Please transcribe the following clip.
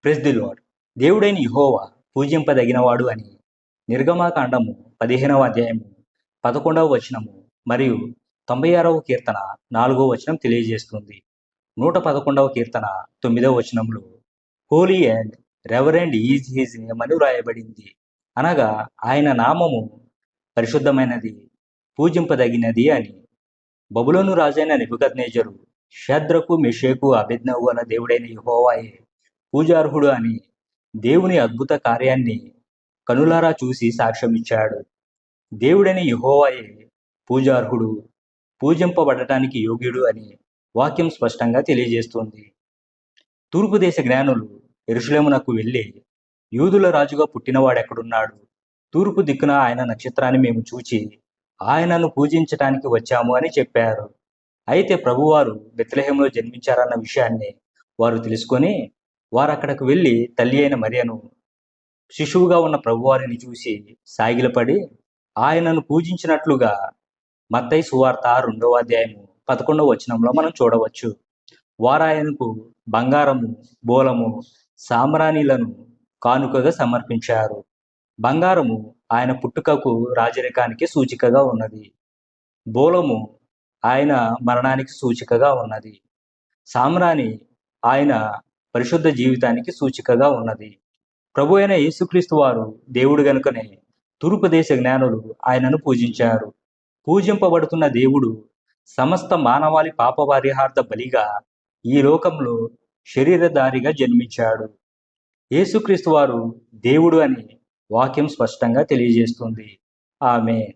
Praise the lord. దేవుడైన యెహోవా పూజింపదగినవాడు అని నిర్గమాకాండము 15వ అధ్యాయము 11వ వచనము మరియు 96వ కీర్తన 4వ వచనం తెలియజేస్తుంది. 111వ కీర్తన 9వ వచనంలో Holi and reverend is his name అని వ్రాయబడింది. అనగా ఆయన నామము పరిశుద్ధమైనది, పూజింపదగినది అని. బబులోను రాజైన నెబుకద్నెజరు షద్రకు, మెషేకు, అబేద్నెగోల దేవుడైన యెహోవాయే పూజార్హుడు అని దేవుని అద్భుత కార్యాన్ని కనులారా చూసి సాక్ష్యమిచ్చాడు. దేవుడైన యెహోవాయే పూజార్హుడు, పూజింపబడటానికి యోగ్యుడు అని వాక్యం స్పష్టంగా తెలియజేస్తుంది. తూర్పు దేశ జ్ఞానులు యెరూషలేమునకు వెళ్ళి, యూదుల రాజుగా పుట్టినవాడెక్కడున్నాడు? తూర్పు దిక్కున ఆయన నక్షత్రాన్ని మేము చూచి ఆయనను పూజించటానికి వచ్చాము అని చెప్పారు. అయితే ప్రభువారు బెత్లెహేంలో జన్మించారన్న విషయాన్ని వారు తెలుసుకొని వారక్కడకు వెళ్ళి తల్లి అయిన మరియను, శిశువుగా ఉన్న ప్రభువారిని చూసి సాగిలపడి ఆయనను పూజించినట్లుగా మత్తయి సువార్త 2వ అధ్యాయము 11వ వచనంలో మనం చూడవచ్చు. వారాయనకు బంగారము, బోలము, సామ్రాణిలను కానుకగా సమర్పించారు. బంగారము ఆయన పుట్టుకకు, రాజరికానికి సూచికగా ఉన్నది. బోలము ఆయన మరణానికి సూచికగా ఉన్నది. సామ్రాణి ఆయన పరిశుద్ధ జీవితానికి సూచికగా ఉన్నది. ప్రభు అయిన యేసుక్రీస్తు వారు దేవుడు గనుకనే తూర్పు దేశ జ్ఞానులు ఆయనను పూజించారు. పూజింపబడుతున్న దేవుడు సమస్త మానవాళి పాప పరిహార్థ బలిగా ఈ లోకంలో శరీరధారిగా జన్మించాడు. యేసుక్రీస్తు వారు దేవుడు అని వాక్యం స్పష్టంగా తెలియజేస్తుంది. ఆమేన్.